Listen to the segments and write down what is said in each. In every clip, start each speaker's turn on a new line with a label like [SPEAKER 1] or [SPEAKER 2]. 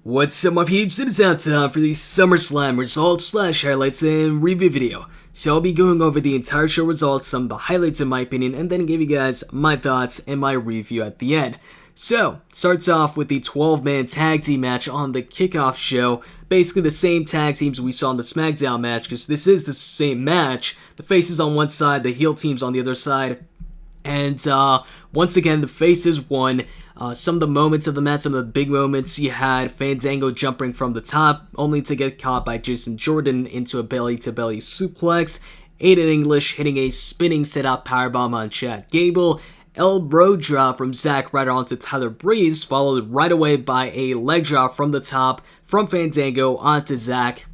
[SPEAKER 1] What's up my peeps, it is now time for the SummerSlam results / highlights and review video. So I'll be going over the entire show results, some of the highlights in my opinion, and then give you guys my thoughts and my review at the end. So, starts off with the 12-man tag team match on the kickoff show. Basically the same tag teams we saw in the SmackDown match, because this is the same match. The faces on one side, the heel teams on the other side. And once again, the faces won. Some of the moments of the match, some of the big moments, you had Fandango jumping from the top, only to get caught by Jason Jordan into a belly-to-belly suplex. Aiden English hitting a spinning set-up powerbomb on Chad Gable. Elbow drop from Zack Ryder onto Tyler Breeze, followed right away by a leg drop from the top from Fandango onto Zack.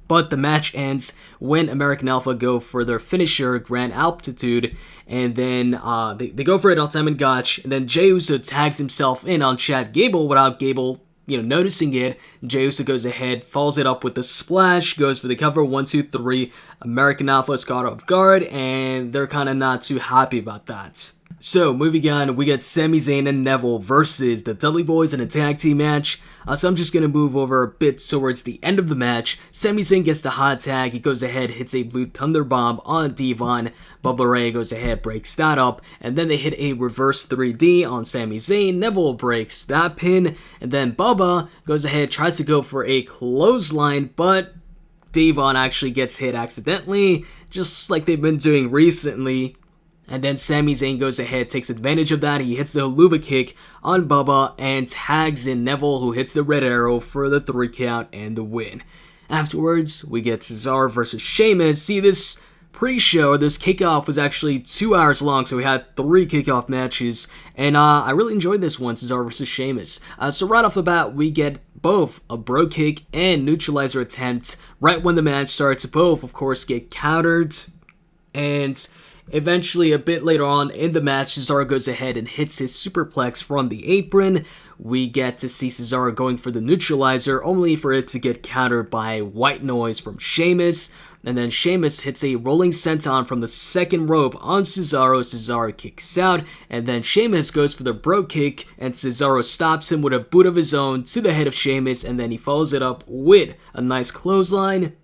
[SPEAKER 1] But the match ends when American Alpha go for their finisher, Grand Amplitude, and then they go for it all time in Gotch, and then Jey Uso tags himself in on Chad Gable without Gable, noticing it. Jey Uso goes ahead, follows it up with the splash, goes for the cover, 1, 2, 3. American Alpha is caught off guard, and they're kind of not too happy about that. So, moving on, we got Sami Zayn and Neville versus the Dudley Boyz in a tag team match. So I'm just going to move over a bit towards the end of the match. Sami Zayn gets the hot tag, he goes ahead, hits a blue thunder bomb on Devon. Bubba Ray goes ahead, breaks that up, and then they hit a reverse 3D on Sami Zayn. Neville breaks that pin, and then Bubba goes ahead, tries to go for a clothesline, but Devon actually gets hit accidentally, just like they've been doing recently. And then Sami Zayn goes ahead, takes advantage of that. He hits the Helluva kick on Bubba and tags in Neville, who hits the red arrow for the 3 count and the win. Afterwards, we get Cesaro versus Sheamus. See, this pre-show, this kickoff was actually 2 hours long, so we had 3 kickoff matches. And I really enjoyed this one, Cesaro versus Sheamus. So right off the bat, we get both a brogue kick and neutralizer attempt. Right when the match starts, both, of course, get countered. And eventually, a bit later on in the match, Cesaro goes ahead and hits his superplex from the apron. We get to see Cesaro going for the neutralizer, only for it to get countered by white noise from Sheamus. And then Sheamus hits a rolling senton from the second rope on Cesaro. Cesaro kicks out, and then Sheamus goes for the brogue kick, and Cesaro stops him with a boot of his own to the head of Sheamus, and then he follows it up with a nice clothesline.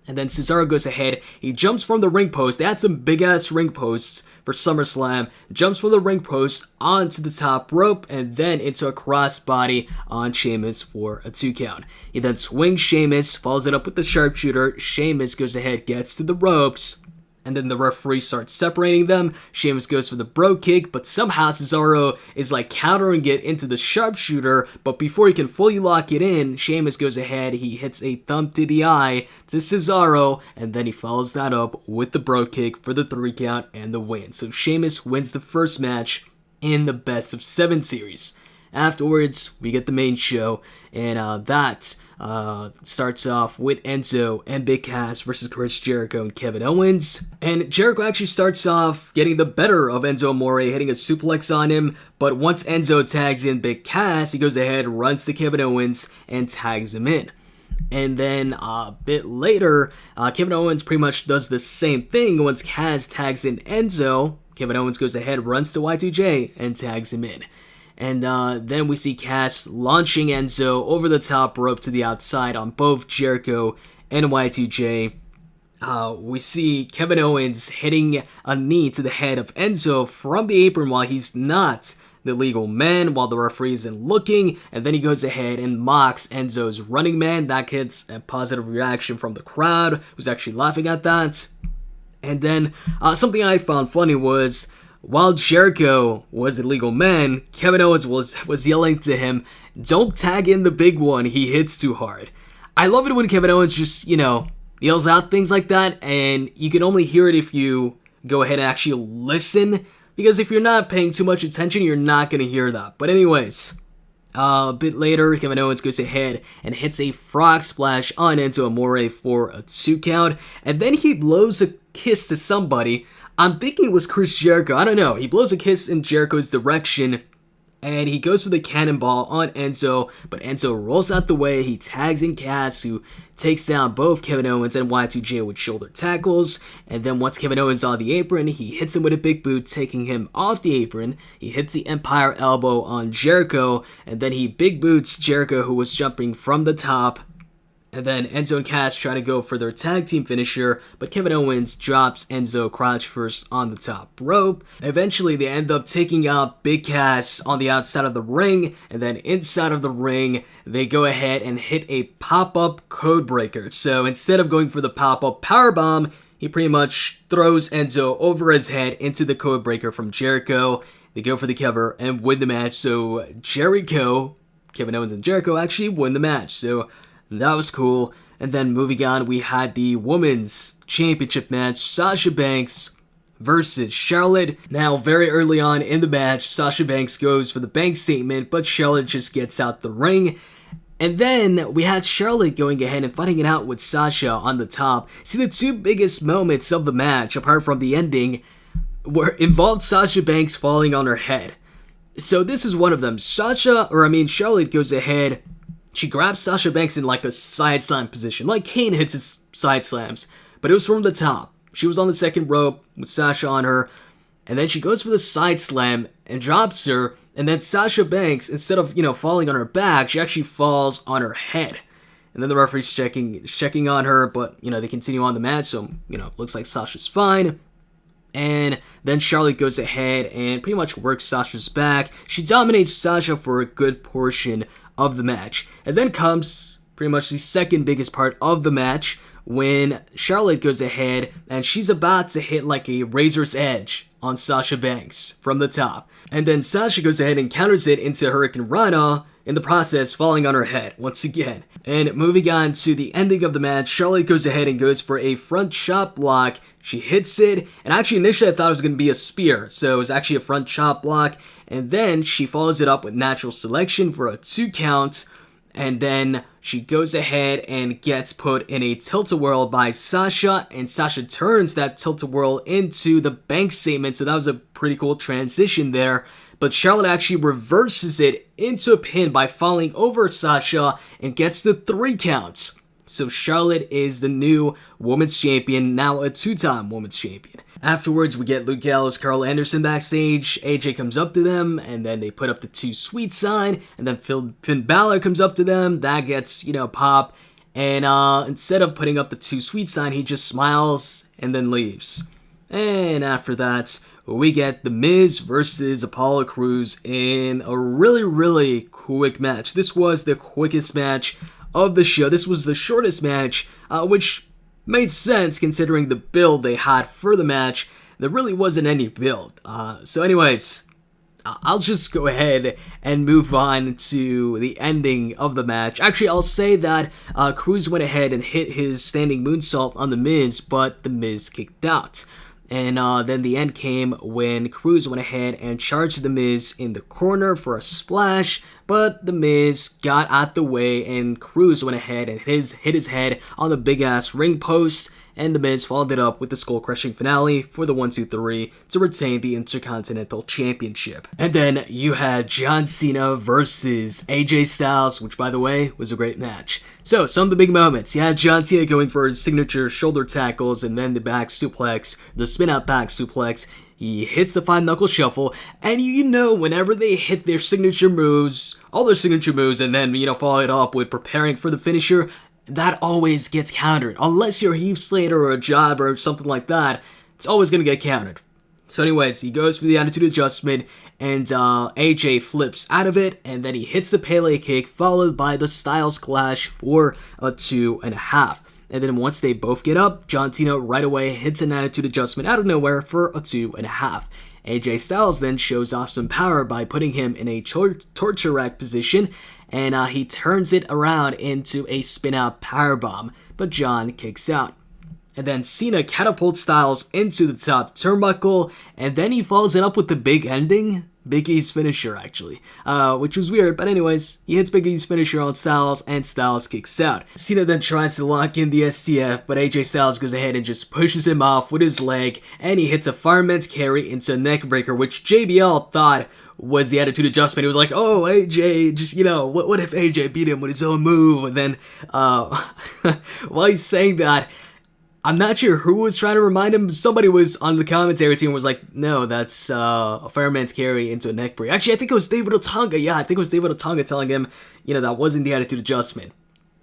[SPEAKER 1] And then Cesaro goes ahead, he jumps from the ring post. They had some big-ass ring posts for SummerSlam. Jumps from the ring post onto the top rope and then into a crossbody on Sheamus for a 2 count. He then swings Sheamus, follows it up with the sharpshooter. Sheamus goes ahead, gets to the ropes, and then the referee starts separating them. Sheamus goes for the brogue kick, but somehow Cesaro is like countering it into the sharpshooter, but before he can fully lock it in, Sheamus goes ahead, he hits a thumb to the eye to Cesaro, and then he follows that up with the brogue kick for the 3 count and the win. So Sheamus wins the first match in the best of 7 series. Afterwards, we get the main show, and that starts off with Enzo and Big Cass versus Chris Jericho and Kevin Owens. And Jericho actually starts off getting the better of Enzo Amore, hitting a suplex on him, but once Enzo tags in Big Cass, he goes ahead, runs to Kevin Owens, and tags him in. And then a bit later, Kevin Owens pretty much does the same thing. Once Cass tags in Enzo, Kevin Owens goes ahead, runs to Y2J, and tags him in. And then we see Cass launching Enzo over the top rope to the outside on both Jericho and Y2J. We see Kevin Owens hitting a knee to the head of Enzo from the apron while he's not the legal man, while the referee isn't looking. And then he goes ahead and mocks Enzo's running man. That gets a positive reaction from the crowd, who's actually laughing at that. And then something I found funny was, while Jericho was a legal man, Kevin Owens was yelling to him, "Don't tag in the big one, he hits too hard." I love it when Kevin Owens just, yells out things like that, and you can only hear it if you go ahead and actually listen, because if you're not paying too much attention, you're not going to hear that. But anyways, a bit later, Kevin Owens goes ahead and hits a frog splash on Enzo Amore for a 2 count, and then he blows a kiss to somebody. I'm thinking it was Chris Jericho. I don't know. He blows a kiss in Jericho's direction, and he goes for the cannonball on Enzo, but Enzo rolls out the way. He tags in Cass, who takes down both Kevin Owens and Y2J with shoulder tackles, and then once Kevin Owens is on the apron, he hits him with a big boot, taking him off the apron. He hits the Empire Elbow on Jericho, and then he big boots Jericho, who was jumping from the top. And then Enzo and Cass try to go for their tag team finisher, but Kevin Owens drops Enzo crotch first on the top rope. Eventually, they end up taking out Big Cass on the outside of the ring, and then inside of the ring, they go ahead and hit a pop-up codebreaker. So instead of going for the pop-up powerbomb, he pretty much throws Enzo over his head into the codebreaker from Jericho. They go for the cover and win the match. So JeriKO, Kevin Owens and Jericho actually win the match. So that was cool. And then moving on, we had the Women's Championship match, Sasha Banks versus Charlotte. Now, very early on in the match, Sasha Banks goes for the bank statement, but Charlotte just gets out the ring. And then we had Charlotte going ahead and fighting it out with Sasha on the top. See, the two biggest moments of the match, apart from the ending, involved Sasha Banks falling on her head. So this is one of them. Charlotte goes ahead. She grabs Sasha Banks in like a side slam position, like Kane hits his side slams, but it was from the top. She was on the second rope with Sasha on her, and then she goes for the side slam and drops her, and then Sasha Banks, instead of, falling on her back, she actually falls on her head. And then the referee's checking on her, but, they continue on the match, so, looks like Sasha's fine. And then Charlotte goes ahead and pretty much works Sasha's back. She dominates Sasha for a good portion of the match. And then comes pretty much the second biggest part of the match, when Charlotte goes ahead and she's about to hit like a razor's edge on Sasha Banks from the top. And then Sasha goes ahead and counters it into Hurricane Rana, in the process falling on her head once again. And moving on to the ending of the match, Charlotte goes ahead and goes for a front chop block. She hits it, and actually initially I thought it was going to be a spear, so it was actually a front chop block. And then she follows it up with natural selection for a 2 count. And then she goes ahead and gets put in a tilt-a-whirl by Sasha. And Sasha turns that tilt-a-whirl into the bank statement. So that was a pretty cool transition there. But Charlotte actually reverses it into a pin by falling over Sasha and gets the 3 counts. So Charlotte is the new Women's Champion, now a 2-time Women's Champion. Afterwards, we get Luke Gallows, Carl Anderson backstage. AJ comes up to them, and then they put up the 2 sweet sign, and then Finn Balor comes up to them. That gets, pop. And instead of putting up the 2 sweet sign, he just smiles and then leaves. And after that, we get The Miz versus Apollo Crews in a really, really quick match. This was the quickest match of the show. This was the shortest match, which made sense considering the build they had for the match. There really wasn't any build. So anyways, I'll just go ahead and move on to the ending of the match. Actually, I'll say that Crews went ahead and hit his standing moonsault on The Miz, but The Miz kicked out. And then the end came when Crews went ahead and charged The Miz in the corner for a splash, but The Miz got out the way and Crews went ahead and hit his head on the big-ass ring post, and The Miz followed it up with the skull-crushing finale for the 1-2-3 to retain the Intercontinental Championship. And then you had John Cena versus AJ Styles, which, by the way, was a great match. So, some of the big moments. You had John Cena going for his signature shoulder tackles and then the back suplex, the spin-out back suplex. He hits the 5-knuckle shuffle, and whenever they hit their signature moves, all their signature moves, and then, follow it up with preparing for the finisher, that always gets countered. Unless you're Heath Slater or a Job or something like that, it's always going to get countered. So anyways, he goes for the attitude adjustment, and AJ flips out of it, and then he hits the Pele kick, followed by the Styles Clash for a 2.5. And then once they both get up, John Cena right away hits an attitude adjustment out of nowhere for a 2.5. AJ Styles then shows off some power by putting him in a torture rack position, and he turns it around into a spin-out powerbomb, but John kicks out. And then Cena catapults Styles into the top turnbuckle, and then he follows it up with the big ending. Big E's finisher, actually, which was weird, but anyways, he hits Big E's finisher on Styles, and Styles kicks out. Cena then tries to lock in the STF, but AJ Styles goes ahead and just pushes him off with his leg, and he hits a fireman's carry into a neckbreaker, which JBL thought was the attitude adjustment. He was like, oh, AJ, just, what if AJ beat him with his own move? And then, while he's saying that, I'm not sure who was trying to remind him. Somebody was on the commentary team was like, no, that's a fireman's carry into a neck break. Actually, I think it was David Otunga. Yeah, I think it was David Otunga telling him, that wasn't the attitude adjustment.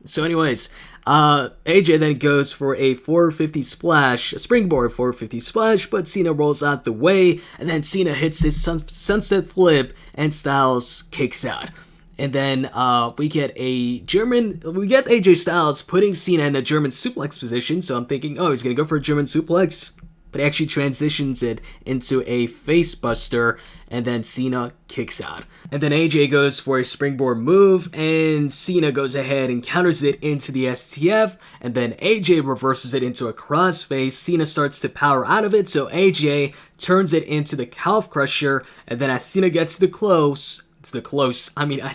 [SPEAKER 1] So anyways, AJ then goes for a 450 splash, a springboard 450 splash, but Cena rolls out the way, and then Cena hits his sunset flip, and Styles kicks out. And then we get AJ Styles putting Cena in a German suplex position, so I'm thinking, oh, he's going to go for a German suplex, but he actually transitions it into a face buster, and then Cena kicks out. And then AJ goes for a springboard move, and Cena goes ahead and counters it into the STF, and then AJ reverses it into a crossface. Cena starts to power out of it, so AJ turns it into the calf crusher, and then as Cena gets as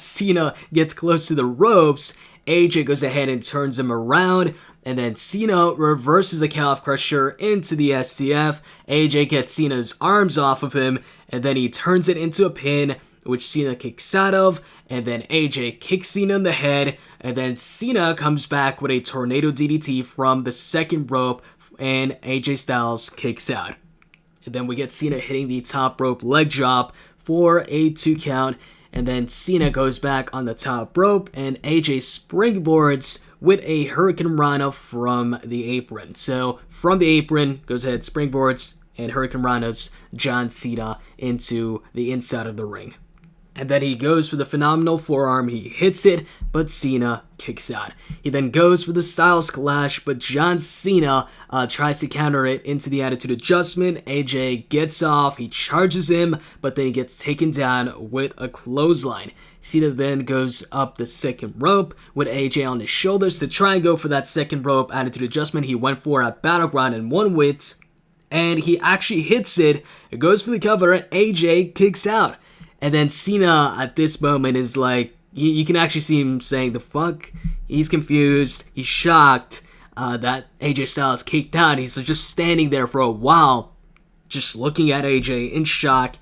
[SPEAKER 1] Cena gets close to the ropes, AJ goes ahead and turns him around, and then Cena reverses the calf crusher into the STF. AJ gets Cena's arms off of him, and then he turns it into a pin, which Cena kicks out of, and then AJ kicks Cena in the head, and then Cena comes back with a tornado DDT from the second rope, and AJ Styles kicks out. And then we get Cena hitting the top rope leg drop for a 2 count, and then Cena goes back on the top rope, and AJ springboards with a Hurricane Rana from the apron. So from the apron, goes ahead, springboards, and Hurricane Ranas John Cena into the inside of the ring. And then he goes for the phenomenal forearm, he hits it, but Cena kicks out. He then goes for the Styles Clash, but John Cena tries to counter it into the attitude adjustment. AJ gets off, he charges him, but then he gets taken down with a clothesline. Cena then goes up the second rope with AJ on his shoulders to try and go for that second rope attitude adjustment he went for at Battleground and won with, and he actually hits it. It goes for the cover, and AJ kicks out. And then Cena at this moment is like, you can actually see him saying, the fuck? He's confused, he's shocked that AJ Styles kicked out. He's just standing there for a while, just looking at AJ in shock.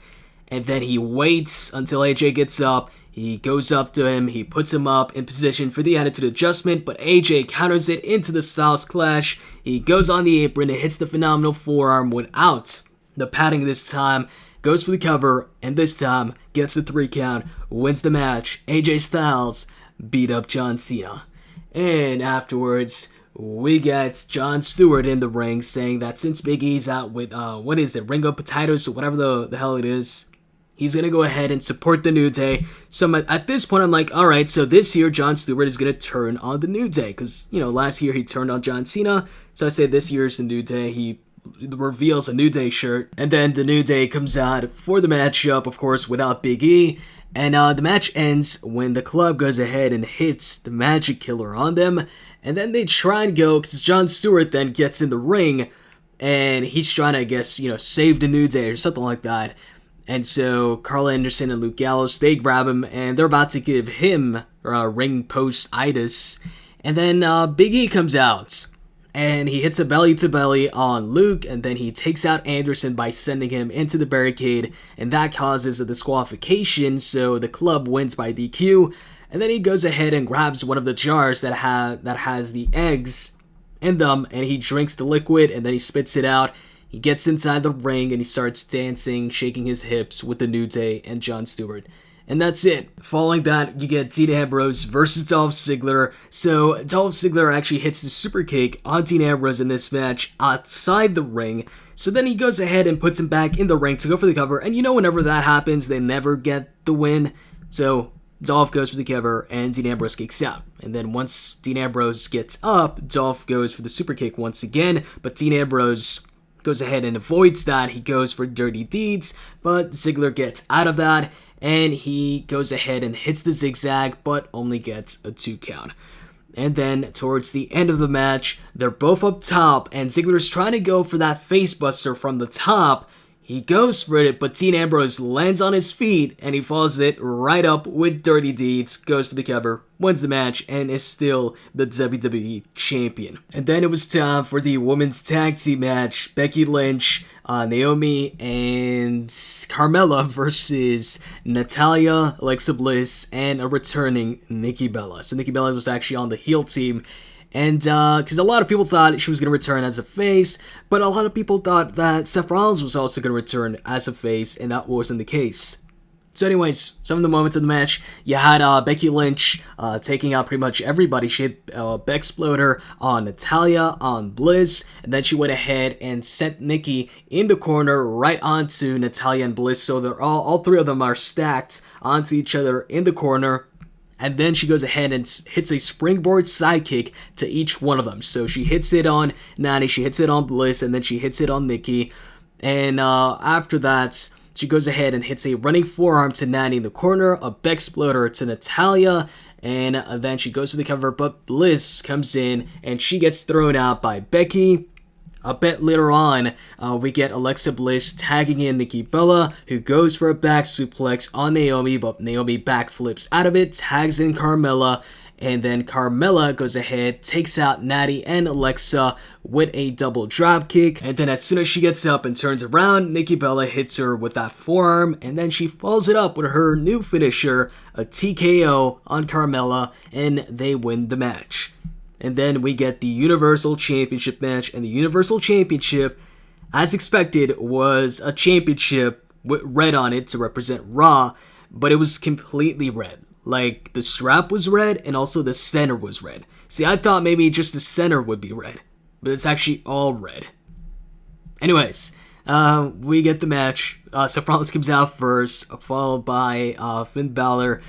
[SPEAKER 1] And then he waits until AJ gets up. He goes up to him, he puts him up in position for the attitude adjustment, but AJ counters it into the Styles Clash. He goes on the apron and hits the phenomenal forearm without the padding this time. Goes for the cover, and this time gets the 3 count, wins the match. AJ Styles beat up John Cena. And afterwards, we get Jon Stewart in the ring saying that since Big E's out with, Ringo Potatoes or whatever the hell it is, he's going to go ahead and support the New Day. So at this point, I'm like, alright, so this year Jon Stewart is going to turn on the New Day. Because, last year he turned on John Cena. So I say this year's the New Day. He reveals a New Day shirt, and then the New Day comes out for the matchup, of course, without Big E, and the match ends when the club goes ahead and hits the Magic Killer on them, and then they try and go, because Jon Stewart then gets in the ring, and he's trying to, I guess, save the New Day or something like that, and so Carl Anderson and Luke Gallows, they grab him, and they're about to give him ring post-itis, and then Big E comes out, and he hits a belly-to-belly on Luke, and then he takes out Anderson by sending him into the barricade, and that causes a disqualification, so the club wins by DQ, and then he goes ahead and grabs one of the jars that has the eggs in them, and he drinks the liquid, and then he spits it out. He gets inside the ring, and he starts dancing, shaking his hips with the New Day and Jon Stewart. And that's it. Following that, you get Dean Ambrose versus Dolph Ziggler. So Dolph Ziggler actually hits the super kick on Dean Ambrose in this match outside the ring. So then he goes ahead and puts him back in the ring to go for the cover. And whenever that happens, they never get the win. So Dolph goes for the cover and Dean Ambrose kicks out. And then once Dean Ambrose gets up, Dolph goes for the super kick once again. But Dean Ambrose goes ahead and avoids that. He goes for dirty deeds, but Ziggler gets out of that. And he goes ahead and hits the zigzag, but only gets a 2 count. And then, towards the end of the match, they're both up top, and Ziggler's trying to go for that facebuster from the top. He goes for it, but Dean Ambrose lands on his feet, and he follows it right up with Dirty Deeds, goes for the cover, wins the match, and is still the WWE Champion. And then it was time for the women's tag team match. Becky Lynch, Naomi, and Carmella versus Natalya, Alexa Bliss, and a returning Nikki Bella. So Nikki Bella was actually on the heel team. And, because a lot of people thought she was going to return as a face, but a lot of people thought that Seth Rollins was also going to return as a face, and that wasn't the case. So anyways, some of the moments of the match, you had Becky Lynch taking out pretty much everybody. She hit Bexploder on Natalya, on Bliss, and then she went ahead and sent Nikki in the corner right onto Natalya and Bliss, so they're all three of them are stacked onto each other in the corner. And then she goes ahead and hits a springboard sidekick to each one of them. So she hits it on Natty, she hits it on Bliss, and then she hits it on Nikki. And after that, she goes ahead and hits a running forearm to Natty in the corner, a Bexploder to Natalya, and then she goes for the cover, but Bliss comes in and she gets thrown out by Becky. A bit later on, we get Alexa Bliss tagging in Nikki Bella, who goes for a back suplex on Naomi, but Naomi backflips out of it, tags in Carmella, and then Carmella goes ahead, takes out Natty and Alexa with a double dropkick, and then as soon as she gets up and turns around, Nikki Bella hits her with that forearm, and then she follows it up with her new finisher, a TKO on Carmella, and they win the match. And then we get the Universal Championship match, and the Universal Championship, as expected, was a championship with red on it to represent Raw, but it was completely red. Like, the strap was red, and also the center was red. See, I thought maybe just the center would be red, but it's actually all red. Anyways, we get the match. Seth Rollins comes out first, followed by Finn Balor.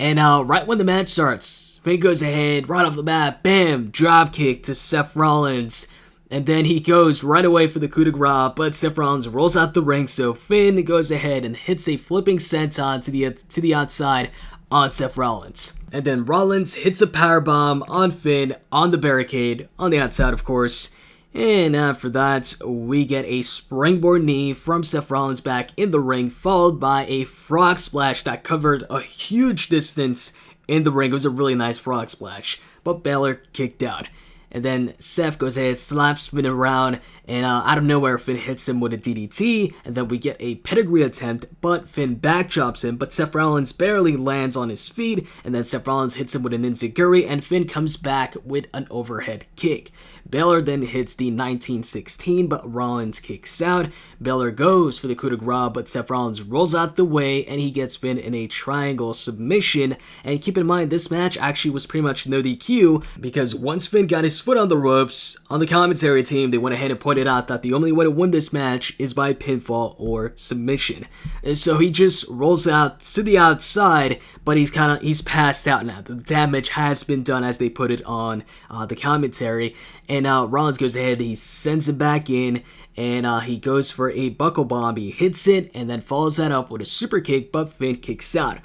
[SPEAKER 1] And right when the match starts, Finn goes ahead, right off the bat, bam, dropkick to Seth Rollins. And then he goes right away for the coup de grace, but Seth Rollins rolls out the ring, so Finn goes ahead and hits a flipping senton to the outside on Seth Rollins. And then Rollins hits a powerbomb on Finn on the barricade, on the outside of course. And after that, we get a springboard knee from Seth Rollins back in the ring, followed by a frog splash that covered a huge distance in the ring. It was a really nice frog splash, but Balor kicked out. And then Seth goes ahead, slaps Finn around, and out of nowhere, Finn hits him with a DDT, and then we get a pedigree attempt, but Finn backdrops him, but Seth Rollins barely lands on his feet, and then Seth Rollins hits him with an enziguri, and Finn comes back with an overhead kick. Balor then hits the 1916, but Rollins kicks out. Balor goes for the coup de grace, but Seth Rollins rolls out the way, and he gets Finn in a triangle submission. And keep in mind, this match actually was pretty much no DQ, because once Finn got his foot on the ropes, on the commentary team, they went ahead and pointed out that the only way to win this match is by pinfall or submission. And so he just rolls out to the outside, but he's passed out now. The damage has been done, as they put it on the commentary. And Rollins goes ahead, he sends him back in, and he goes for a buckle bomb. He hits it, and then follows that up with a super kick, but Finn kicks out.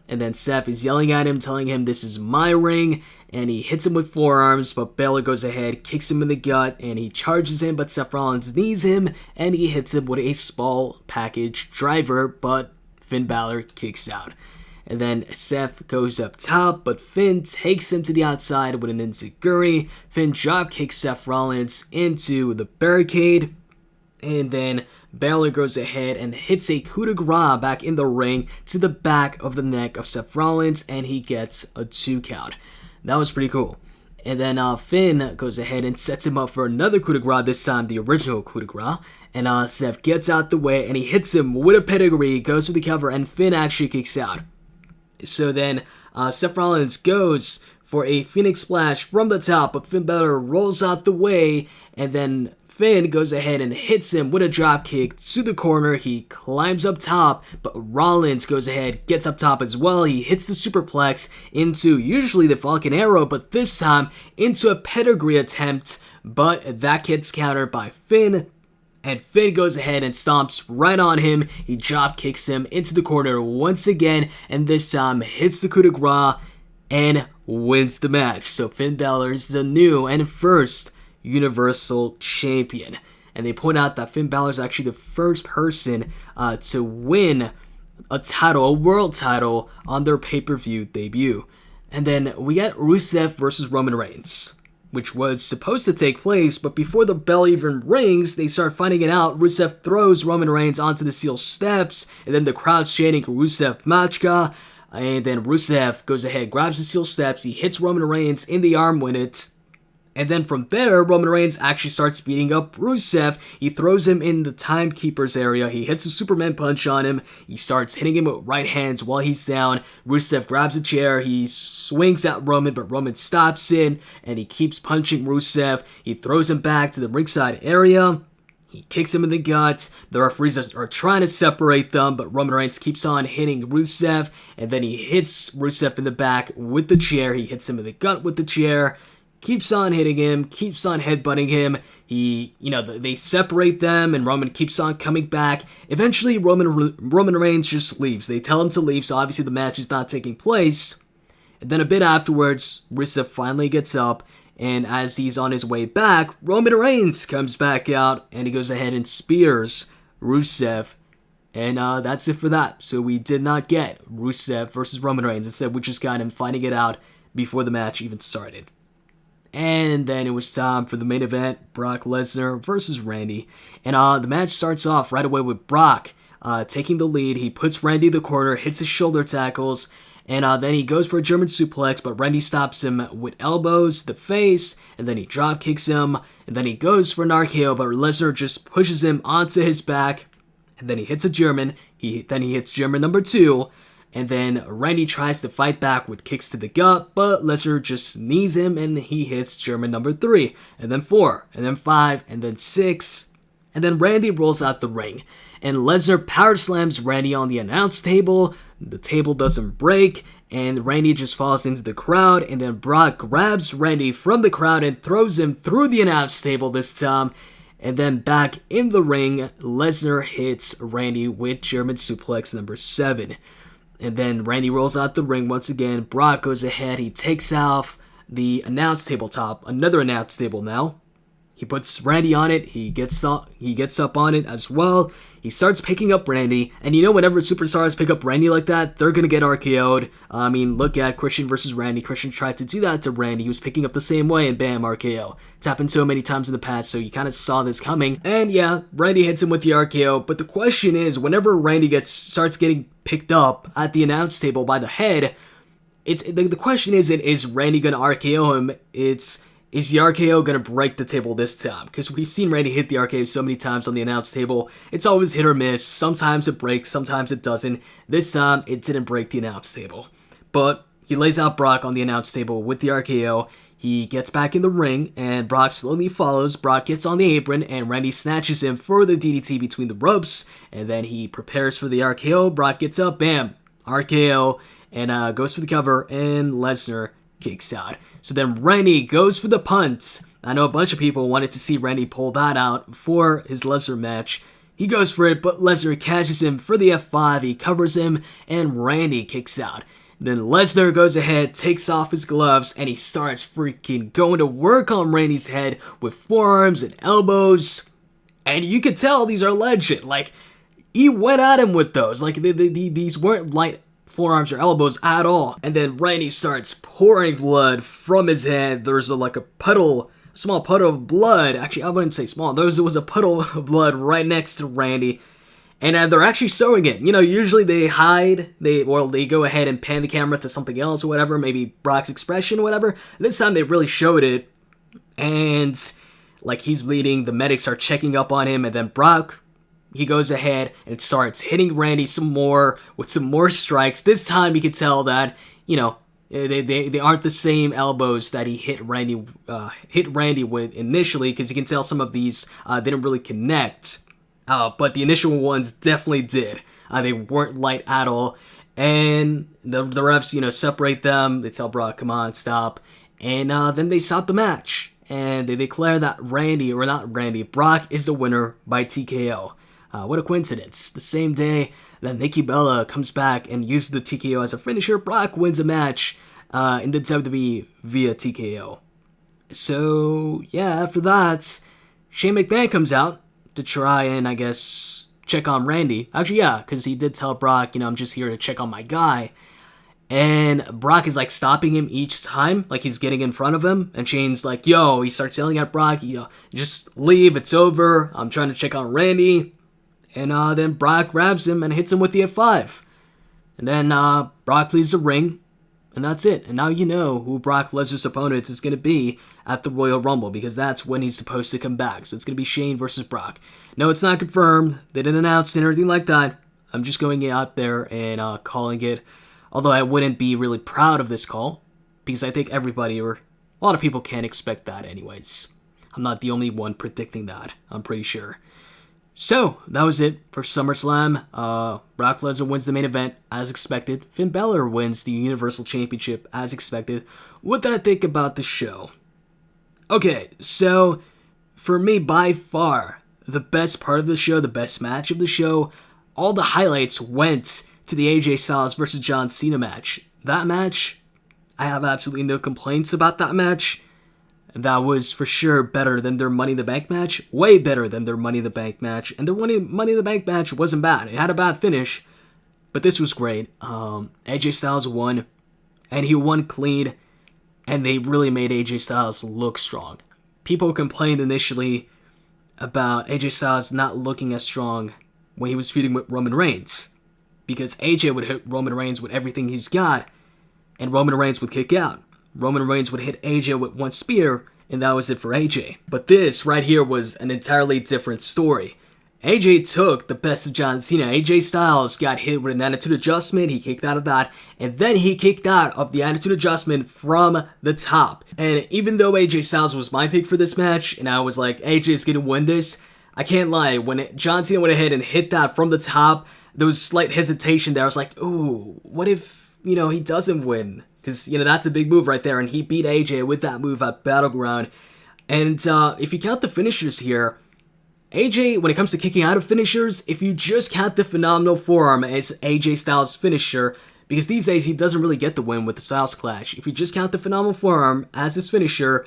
[SPEAKER 1] And then Seth is yelling at him, telling him this is my ring, and he hits him with forearms, but Balor goes ahead, kicks him in the gut, and he charges him, but Seth Rollins knees him, and he hits him with a small package driver, but Finn Balor kicks out. And then Seth goes up top, but Finn takes him to the outside with an enziguri. Finn drop kicks Seth Rollins into the barricade. And then Balor goes ahead and hits a coup de grace back in the ring to the back of the neck of Seth Rollins, and he gets a 2 count. That was pretty cool. And then Finn goes ahead and sets him up for another coup de grace, this time the original coup de grace. And Seth gets out the way, and he hits him with a pedigree, goes for the cover, and Finn actually kicks out. So then Seth Rollins goes for a Phoenix Splash from the top, but Finn Balor rolls out the way, and then Finn goes ahead and hits him with a dropkick to the corner. He climbs up top, but Rollins goes ahead, gets up top as well. He hits the superplex into usually the Falcon Arrow, but this time into a pedigree attempt, but that gets countered by Finn. And Finn goes ahead and stomps right on him. He drop kicks him into the corner once again, and this time hits the coup de grace and wins the match. So Finn Balor is the new and first Universal Champion. and they point out that Finn Balor is actually the first person to win a world title on their pay-per-view debut. And then we got Rusev versus Roman Reigns, which was supposed to take place, but before the bell even rings, they start finding it out. Rusev throws Roman Reigns onto the steel steps, and then the crowd's chanting Rusev Machka, and then Rusev goes ahead, grabs the steel steps, he hits Roman Reigns in the arm with it, and then from there, Roman Reigns actually starts beating up Rusev. He throws him in the timekeeper's area. He hits a Superman punch on him. He starts hitting him with right hands while he's down. Rusev grabs a chair. He swings at Roman, but Roman stops it, and he keeps punching Rusev. He throws him back to the ringside area. He kicks him in the gut. The referees are trying to separate them, but Roman Reigns keeps on hitting Rusev, and then he hits Rusev in the back with the chair. He hits him in the gut with the chair. Keeps on hitting him, keeps on headbutting him. They separate them, and Roman keeps on coming back. Eventually, Roman Reigns just leaves. They tell him to leave, so obviously the match is not taking place. And then a bit afterwards, Rusev finally gets up, and as he's on his way back, Roman Reigns comes back out, and he goes ahead and spears Rusev. And that's it for that. So we did not get Rusev versus Roman Reigns. Instead, we just got him fighting it out before the match even started. And then it was time for the main event, Brock Lesnar versus Randy. And the match starts off right away with Brock taking the lead. He puts Randy in the corner, hits his shoulder tackles, and then he goes for a German suplex, but Randy stops him with elbows, the face, and then he drop kicks him, and then he goes for an RKO, but Lesnar just pushes him onto his back, and then he hits a German. Then he hits German number 2, and then Randy tries to fight back with kicks to the gut, but Lesnar just knees him and he hits German number 3, and then 4, and then 5, and then 6, and then Randy rolls out the ring, and Lesnar power slams Randy on the announce table. The table doesn't break, and Randy just falls into the crowd, and then Brock grabs Randy from the crowd and throws him through the announce table this time. And then back in the ring, Lesnar hits Randy with German suplex number 7. And then Randy rolls out the ring once again. Brock goes ahead. He takes off the announce table top. Another announce table now. He puts Randy on it. He gets up on it as well. He starts picking up Randy. And whenever superstars pick up Randy like that, they're going to get RKO'd. I mean, look at Christian versus Randy. Christian tried to do that to Randy. He was picking up the same way, and bam, RKO. It's happened so many times in the past, so you kind of saw this coming. And yeah, Randy hits him with the RKO. But the question is, whenever Randy starts getting picked up at the announce table by the head, the question isn't, is Randy going to RKO him? Is the RKO going to break the table this time? Because we've seen Randy hit the RKO so many times on the announce table. It's always hit or miss. Sometimes it breaks, sometimes it doesn't. This time, it didn't break the announce table. But he lays out Brock on the announce table with the RKO. He gets back in the ring, and Brock slowly follows. Brock gets on the apron, and Randy snatches him for the DDT between the ropes. And then he prepares for the RKO. Brock gets up, bam, RKO, and goes for the cover, and Lesnar kicks out. So then Randy goes for the punt. I know a bunch of people wanted to see Randy pull that out for his Lesnar match. He goes for it, but Lesnar catches him for the F5. He covers him, and Randy kicks out. Then Lesnar goes ahead, takes off his gloves, and he starts freaking going to work on Randy's head with forearms and elbows. And you could tell these are legit. Like, he went at him with those. Like, these weren't light forearms or elbows at all. And then Randy starts pouring blood from his head. There's a small puddle of blood. Actually, I wouldn't say small. There was a puddle of blood right next to Randy. And they're actually showing it. Usually they hide. They go ahead and pan the camera to something else or whatever. Maybe Brock's expression or whatever. This time they really showed it. And like, he's bleeding. The medics are checking up on him. And then Brock, he goes ahead and starts hitting Randy some more with some more strikes. This time you can tell that, they aren't the same elbows that he hit Randy with initially, because you can tell some of these didn't really connect. But the initial ones definitely did. They weren't light at all. And the refs, separate them. They tell Brock, come on, stop. And then they stop the match. And they declare that Brock is the winner by TKO. What a coincidence. The same day that Nikki Bella comes back and uses the TKO as a finisher, Brock wins a match in the WWE via TKO. So, yeah, after that, Shane McMahon comes out to try and, I guess, check on Randy. Actually, yeah, because he did tell Brock, I'm just here to check on my guy. And Brock is, like, stopping him each time, like he's getting in front of him. And Shane's like, yo, he starts yelling at Brock, just leave, it's over. I'm trying to check on Randy. And then Brock grabs him and hits him with the F5. And then Brock leaves the ring. And that's it. And now you know who Brock Lesnar's opponent is going to be at the Royal Rumble, because that's when he's supposed to come back. So it's going to be Shane versus Brock. No, it's not confirmed. They didn't announce it or anything like that. I'm just going out there and calling it. Although I wouldn't be really proud of this call, because I think everybody, or a lot of people, can't expect that anyways. I'm not the only one predicting that, I'm pretty sure. So, that was it for SummerSlam. Brock Lesnar wins the main event, as expected. Finn Balor wins the Universal Championship, as expected. What did I think about the show? Okay, so, for me, by far, the best part of the show, the best match of the show, all the highlights went to the AJ Styles versus John Cena match. That match, I have absolutely no complaints about that match. That was for sure better than their Money in the Bank match. Way better than their Money in the Bank match. And their Money in the Bank match wasn't bad. It had a bad finish, but this was great. AJ Styles won, and he won clean, and they really made AJ Styles look strong. People complained initially about AJ Styles not looking as strong when he was feuding with Roman Reigns, because AJ would hit Roman Reigns with everything he's got, and Roman Reigns would kick out. Roman Reigns would hit AJ with one spear, and that was it for AJ. But this right here was an entirely different story. AJ took the best of John Cena. AJ Styles got hit with an Attitude Adjustment, he kicked out of that, and then he kicked out of the Attitude Adjustment from the top. And even though AJ Styles was my pick for this match, and I was like, AJ's gonna win this, I can't lie, when John Cena went ahead and hit that from the top, there was slight hesitation there. I was like, ooh, what if, he doesn't win? Because, that's a big move right there, and he beat AJ with that move at Battleground. And if you count the finishers here, AJ, when it comes to kicking out of finishers, if you just count the Phenomenal Forearm as AJ Styles' finisher, because these days he doesn't really get the win with the Styles Clash, if you just count the Phenomenal Forearm as his finisher,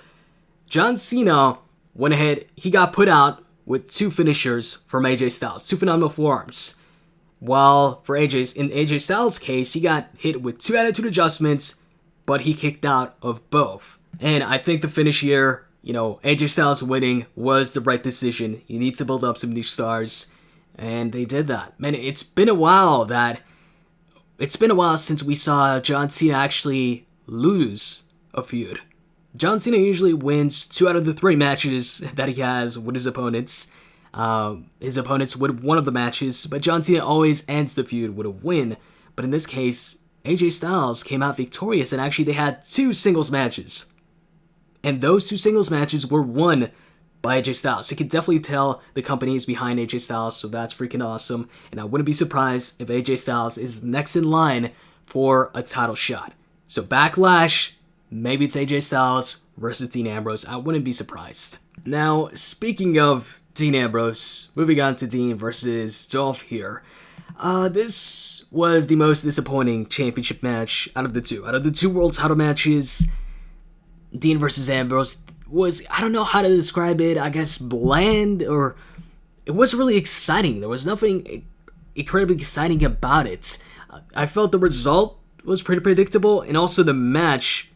[SPEAKER 1] John Cena went ahead, he got put out with two finishers from AJ Styles, two Phenomenal Forearms. While in AJ Styles' case, he got hit with two Attitude Adjustments, but he kicked out of both. And I think the finish here, AJ Styles winning was the right decision. You need to build up some new stars, and they did that. Man, it's been a while since we saw John Cena actually lose a feud. John Cena usually wins 2 out of the 3 matches that he has with his opponents. His opponents win one of the matches, but John Cena always ends the feud with a win. But in this case, AJ Styles came out victorious, and actually they had 2 singles matches. And those 2 singles matches were won by AJ Styles. So you can definitely tell the company is behind AJ Styles, so that's freaking awesome. And I wouldn't be surprised if AJ Styles is next in line for a title shot. So Backlash, maybe it's AJ Styles versus Dean Ambrose. I wouldn't be surprised. Now, speaking of Dean Ambrose, moving on to Dean versus Dolph here. This was the most disappointing championship match out of the 2. Out of the 2 world title matches, Dean versus Ambrose was, I don't know how to describe it, I guess bland, or it wasn't really exciting. There was nothing incredibly exciting about it. I felt the result was pretty predictable, and also the match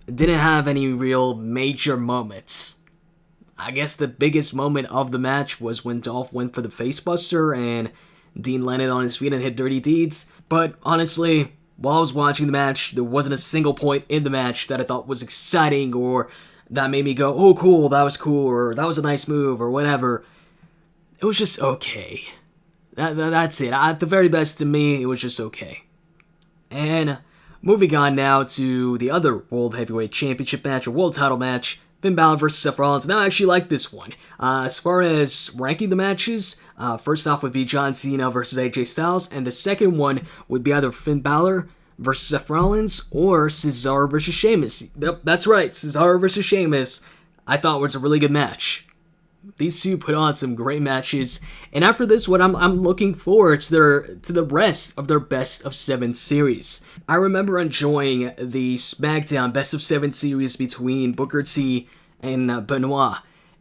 [SPEAKER 1] didn't have any real major moments. I guess the biggest moment of the match was when Dolph went for the facebuster and Dean landed on his feet and hit Dirty Deeds. But honestly, while I was watching the match, there wasn't a single point in the match that I thought was exciting or that made me go, oh cool, that was cool, or that was a nice move, or whatever. It was just okay. That's it. At the very best, to me, it was just okay. And moving on now to the other World Heavyweight Championship match, or World Title match, Finn Balor versus Seth Rollins. Now I actually like this one. As far as ranking the matches, first off would be John Cena versus AJ Styles, and the second one would be either Finn Balor versus Seth Rollins or Cesaro versus Sheamus. Yep, that's right, Cesaro versus Sheamus. I thought was a really good match. These two put on some great matches, and after this one, I'm looking forward to the rest of their Best of 7 series. I remember enjoying the SmackDown Best of 7 series between Booker T and Benoit,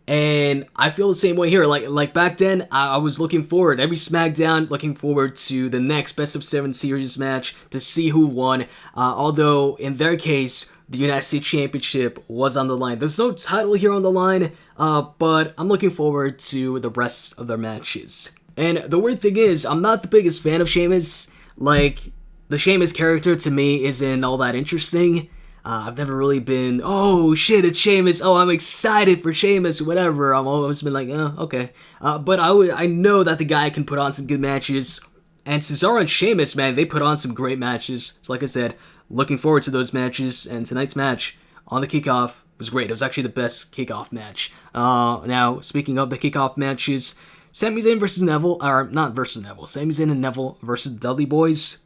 [SPEAKER 1] And I feel the same way here. Like back then, I was looking forward every SmackDown, looking forward to the next Best of 7 series match to see who won. Although in their case, the United States Championship was on the line. There's no title here on the line, but I'm looking forward to the rest of their matches. And the weird thing is, I'm not the biggest fan of Sheamus. Like, the Sheamus character to me isn't all that interesting. I've never really been, oh shit, it's Sheamus, oh I'm excited for Sheamus, whatever. I've always been like, oh, okay. But I know that the guy can put on some good matches. And Cesaro and Sheamus, man, they put on some great matches. So like I said, looking forward to those matches. And tonight's match on the kickoff was great. It was actually the best kickoff match. Now, speaking of the kickoff matches, Sami Zayn versus Neville, or not versus Neville, Sami Zayn and Neville versus the Dudley Boyz.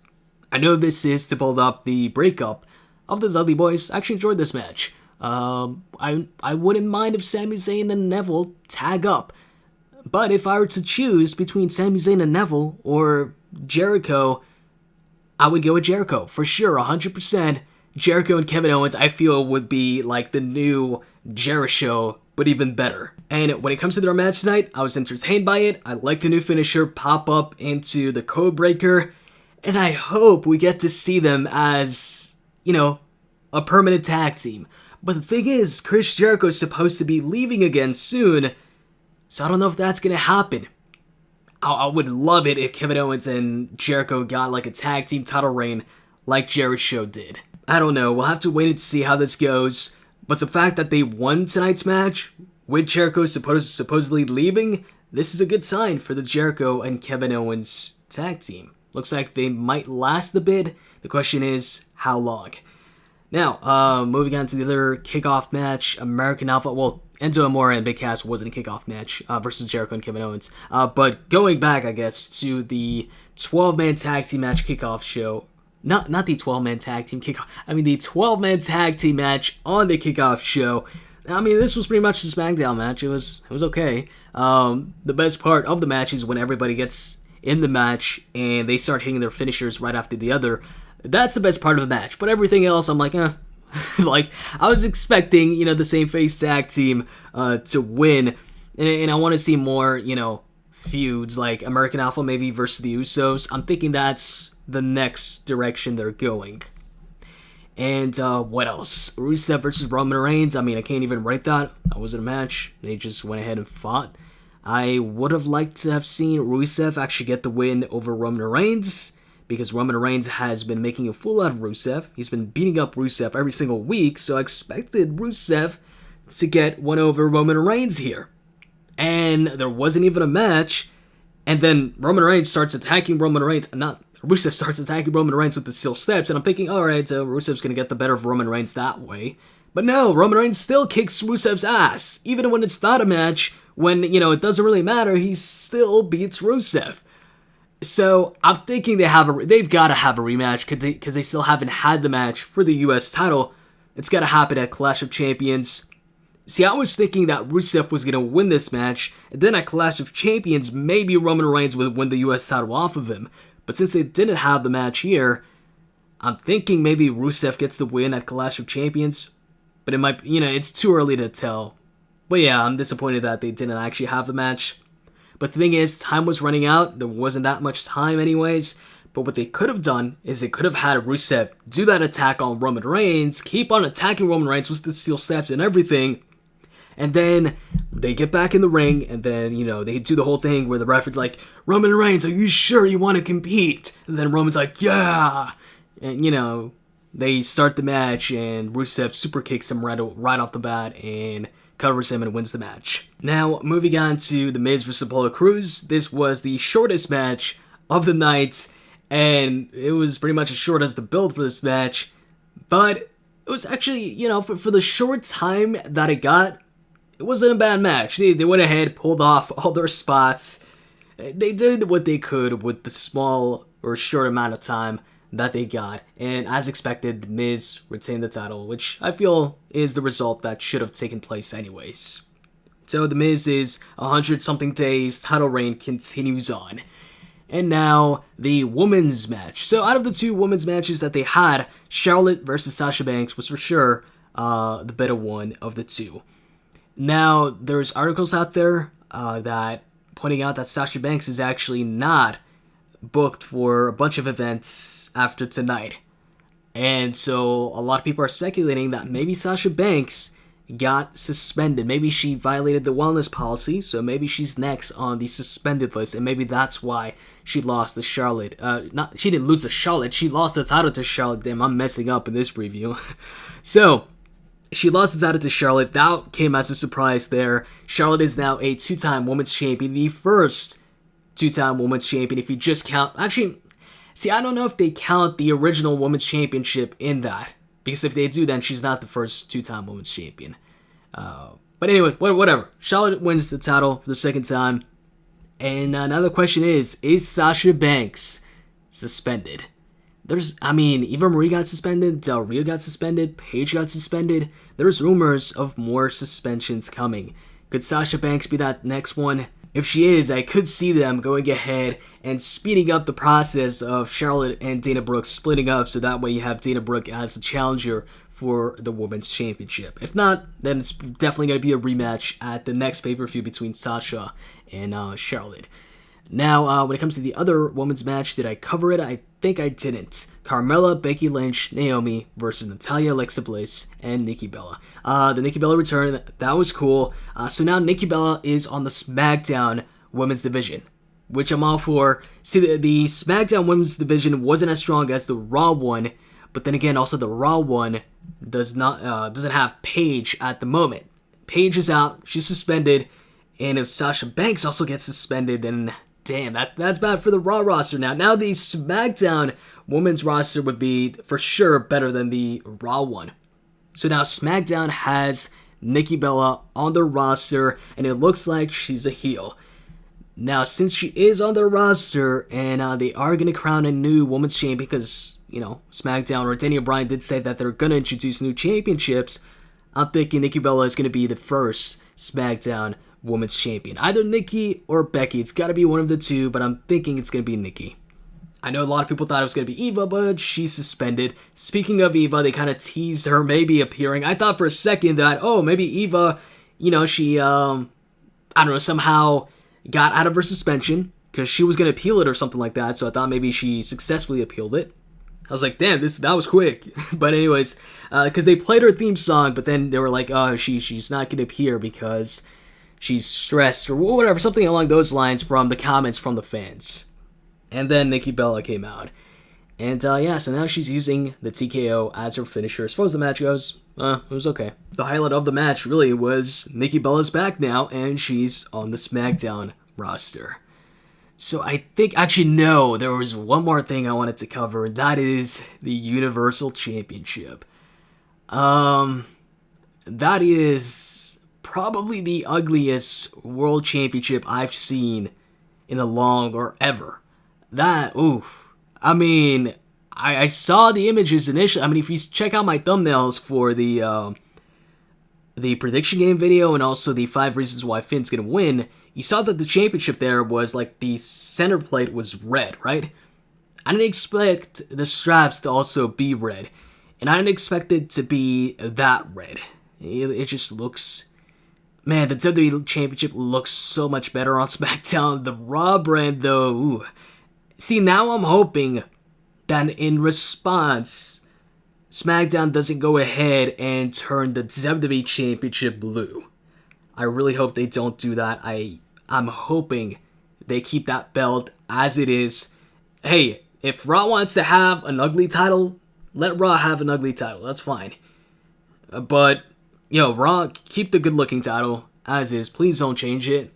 [SPEAKER 1] I know this is to build up the breakup of the Dudley Boyz. I actually enjoyed this match. I wouldn't mind if Sami Zayn and Neville tag up. But if I were to choose between Sami Zayn and Neville or JeriKO, I would go with JeriKO. For sure, 100%. JeriKO and Kevin Owens, I feel, would be like the new Jericho, but even better. And when it comes to their match tonight, I was entertained by it. I like the new finisher pop up into the codebreaker. And I hope we get to see them as, you know, a permanent tag team. But the thing is, Chris Jericho is supposed to be leaving again soon, so I don't know if that's gonna happen. I would love it if Kevin Owens and Jericho got like a tag team title reign like Jericho did. I don't know, we'll have to wait and see how this goes, but the fact that they won tonight's match, with Jericho supposedly leaving, this is a good sign for the Jericho and Kevin Owens tag team. Looks like they might last a bit. The question is, how long? Now, moving on to the other kickoff match, American Alpha, well, Enzo, Amore, and Big Cass wasn't a kickoff match versus Jericho and Kevin Owens. But going back, I guess, to the 12-man tag team match kickoff show, not the 12-man tag team kickoff, I mean the 12-man tag team match on the kickoff show. I mean, this was pretty much the SmackDown match. It was okay. The best part of the match is when everybody gets in the match and they start hitting their finishers right after the other. That's the best part of the match, but everything else, I'm like, like, I was expecting, you know, the same face tag team to win, and I want to see more, you know, feuds, like American Alpha maybe versus the Usos. I'm thinking that's the next direction they're going. And what else? Rusev versus Roman Reigns. I mean, I can't even write that. That wasn't a match. They just went ahead and fought. I would have liked to have seen Rusev actually get the win over Roman Reigns, because Roman Reigns has been making a fool out of Rusev. He's been beating up Rusev every single week, so I expected Rusev to get one over Roman Reigns here. And there wasn't even a match, and then Rusev starts attacking Roman Reigns with the steel steps, and I'm thinking, alright, so Rusev's gonna get the better of Roman Reigns that way. But no, Roman Reigns still kicks Rusev's ass, even when it's not a match, when, you know, it doesn't really matter, he still beats Rusev. So I'm thinking they've got to have a rematch because they still haven't had the match for the US title. It's got to happen at Clash of Champions. See, I was thinking that Rusev was going to win this match, and then at Clash of Champions, maybe Roman Reigns would win the US title off of him. But since they didn't have the match here, I'm thinking maybe Rusev gets the win at Clash of Champions. But it might, you know, it's too early to tell. But yeah, I'm disappointed that they didn't actually have the match. But the thing is, time was running out. There wasn't that much time anyways. But what they could have done is they could have had Rusev do that attack on Roman Reigns, keep on attacking Roman Reigns with the steel steps and everything. And then they get back in the ring, and then, you know, they do the whole thing where the referee's like, Roman Reigns, are you sure you want to compete? And then Roman's like, yeah. And, you know, they start the match, and Rusev super kicks him right off the bat and covers him and wins the match. Now, moving on to The Miz vs. Apollo Crews. This was the shortest match of the night, and it was pretty much as short as the build for this match, but it was actually, you know, for the short time that it got, it wasn't a bad match. They went ahead, pulled off all their spots. They did what they could with the small or short amount of time that they got, and as expected, The Miz retained the title, which I feel is the result that should have taken place anyways. So The Miz's 100-something days title reign continues on. And now, the women's match. So out of the two women's matches that they had, Charlotte versus Sasha Banks was for sure the better one of the two. Now, there's articles out there that pointing out that Sasha Banks is actually not booked for a bunch of events after tonight. And so a lot of people are speculating that maybe Sasha Banks got suspended. Maybe she violated the wellness policy, so maybe she's next on the suspended list, and maybe that's why she lost to Charlotte. She didn't lose to Charlotte, she lost the title to Charlotte. Damn, I'm messing up in this review. So, she lost the title to Charlotte. That came as a surprise there. Charlotte is now a two-time women's champion, the first two-time women's champion if you just count... Actually, see, I don't know if they count the original women's championship in that. Because if they do, then she's not the first two-time women's champion. But anyways, whatever. Charlotte wins the title for the second time. And another question is Sasha Banks suspended? Eva Marie got suspended, Del Rio got suspended, Paige got suspended. There's rumors of more suspensions coming. Could Sasha Banks be that next one? If she is, I could see them going ahead and speeding up the process of Charlotte and Dana Brooke splitting up, so that way you have Dana Brooke as the challenger for the Women's Championship. If not, then it's definitely going to be a rematch at the next pay-per-view between Sasha and Charlotte. Now, when it comes to the other women's match, did I cover it? I think I didn't. Carmella, Becky Lynch, Naomi versus Natalya, Alexa Bliss, and Nikki Bella. The Nikki Bella return, that was cool. So now Nikki Bella is on the SmackDown women's division, which I'm all for. See, the SmackDown women's division wasn't as strong as the Raw one, but then again, also the Raw one doesn't have Paige at the moment. Paige is out, she's suspended, and if Sasha Banks also gets suspended, then damn, that's bad for the Raw roster now. Now the SmackDown women's roster would be for sure better than the Raw one. So now SmackDown has Nikki Bella on the roster, and it looks like she's a heel. Now, since she is on the roster, and they are going to crown a new women's champion, because, SmackDown or Daniel Bryan did say that they're going to introduce new championships, I'm thinking Nikki Bella is going to be the first SmackDown women's champion. Either Nikki or Becky. It's got to be one of the two, but I'm thinking it's going to be Nikki. I know a lot of people thought it was going to be Eva, but she's suspended. Speaking of Eva, they kind of teased her maybe appearing. I thought for a second that, maybe Eva, she, somehow got out of her suspension because she was going to appeal it or something like that, so I thought maybe she successfully appealed it. I was like, damn, that was quick. But anyways, because they played her theme song, but then they were like, she's not going to appear because she's stressed or whatever, something along those lines from the comments from the fans. And then Nikki Bella came out. And so now she's using the TKO as her finisher. As far as the match goes, it was okay. The highlight of the match really was Nikki Bella's back now, and she's on the SmackDown roster. So I think, actually no, there was one more thing I wanted to cover, and that is the Universal Championship. That is probably the ugliest world championship I've seen in a long or ever. I saw the images initially. If you check out my thumbnails for the prediction game video and also the 5 reasons why Finn's gonna win, you saw that the championship there was like the center plate was red, right? I didn't expect the straps to also be red, and I didn't expect it to be that red. It just looks... Man, the WWE Championship looks so much better on SmackDown. The Raw brand, though, ooh. See, now I'm hoping that in response, SmackDown doesn't go ahead and turn the WWE Championship blue. I really hope they don't do that. I'm hoping they keep that belt as it is. Hey, if Raw wants to have an ugly title, let Raw have an ugly title. That's fine. But... Raw, keep the good-looking title as is. Please don't change it.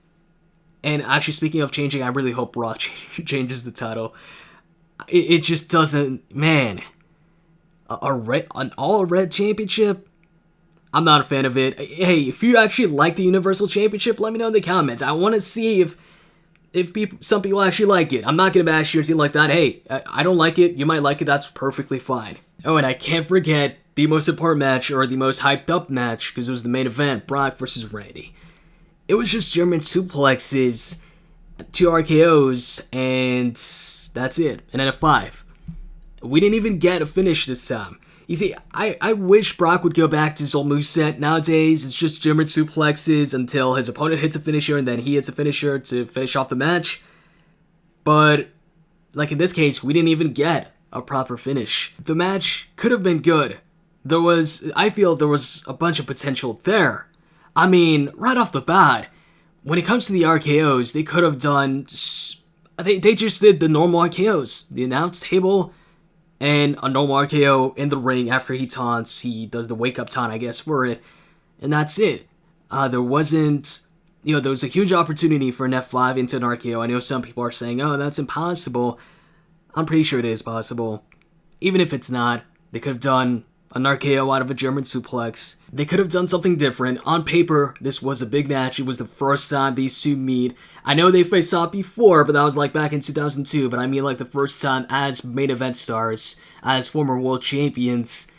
[SPEAKER 1] And actually, speaking of changing, I really hope Raw changes the title. It just doesn't... Man. An all-red championship? I'm not a fan of it. Hey, if you actually like the Universal Championship, let me know in the comments. I want to see if some people actually like it. I'm not going to bash you or anything like that. Hey, I don't like it. You might like it. That's perfectly fine. Oh, and I can't forget... the most important match, or the most hyped up match, because it was the main event, Brock versus Randy. It was just German suplexes, 2 RKOs, and that's it. And then a 5. We didn't even get a finish this time. You see, I wish Brock would go back to his old moveset. Nowadays, it's just German suplexes until his opponent hits a finisher and then he hits a finisher to finish off the match. But, like in this case, we didn't even get a proper finish. The match could have been good. I feel there was a bunch of potential there. I mean, right off the bat, when it comes to the RKOs, they could have done... They just did the normal RKOs. The announce table and a normal RKO in the ring after he taunts. He does the wake-up taunt, I guess, for it. And that's it. There wasn't... there was a huge opportunity for an F5 into an RKO. I know some people are saying, oh, that's impossible. I'm pretty sure it is possible. Even if it's not, they could have done an RKO out of a German suplex. They could have done something different. On paper, this was a big match. It was the first time these two meet. I know they faced off before, but that was like back in 2002. But I mean like the first time as main event stars, as former world champions.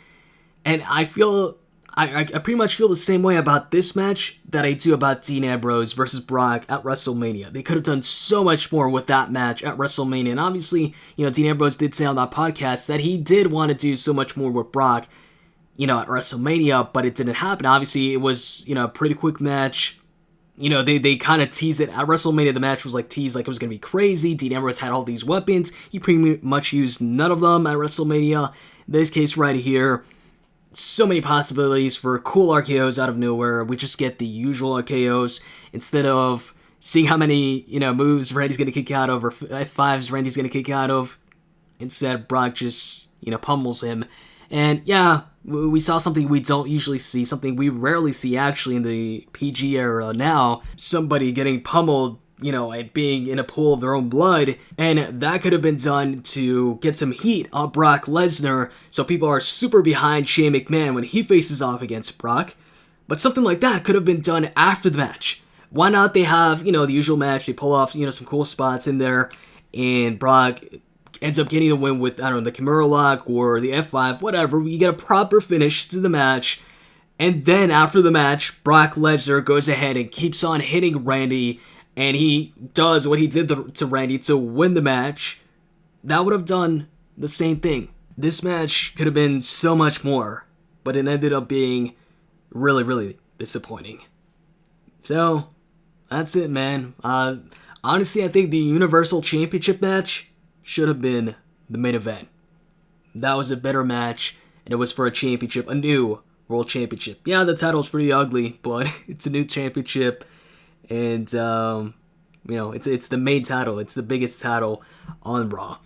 [SPEAKER 1] And I pretty much feel the same way about this match that I do about Dean Ambrose versus Brock at WrestleMania. They could have done so much more with that match at WrestleMania. And obviously, Dean Ambrose did say on that podcast that he did want to do so much more with Brock, at WrestleMania, but it didn't happen. Obviously, it was, a pretty quick match. They kind of teased it. At WrestleMania, the match was teased like it was going to be crazy. Dean Ambrose had all these weapons. He pretty much used none of them at WrestleMania. In this case right here, so many possibilities for cool RKOs out of nowhere. We just get the usual RKOs instead of seeing how many, moves Randy's going to kick out of or F5s Randy's going to kick out of. Instead, Brock just, pummels him. And yeah, we saw something we don't usually see, something we rarely see actually in the PG era now. Somebody getting pummeled, and being in a pool of their own blood. And that could have been done to get some heat on Brock Lesnar, so people are super behind Shane McMahon when he faces off against Brock. But something like that could have been done after the match. Why not they have, the usual match, they pull off, some cool spots in there, and Brock ends up getting the win with, the Kimura lock or the F5, whatever. You get a proper finish to the match, and then after the match, Brock Lesnar goes ahead and keeps on hitting Randy, and he does what he did to Randy to win the match. That would have done the same thing. This match could have been so much more, but it ended up being really, really disappointing. So, that's it, man. Honestly, I think the Universal Championship match should have been the main event. That was a better match, and it was for a championship, a new World Championship. Yeah, the title's pretty ugly, but it's a new championship, and, it's the main title. It's the biggest title on Raw.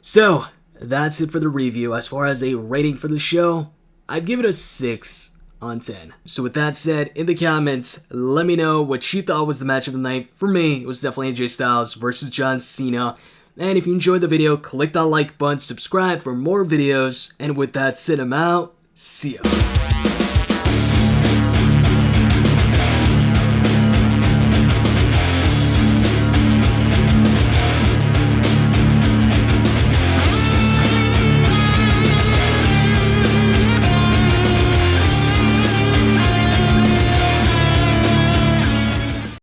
[SPEAKER 1] So, that's it for the review. As far as a rating for the show, I'd give it a 6 on 10. So with that said, in the comments, let me know what you thought was the match of the night. For me, it was definitely AJ Styles versus John Cena. And if you enjoyed the video, click that like button, subscribe for more videos, and with that said, I'm out. See ya.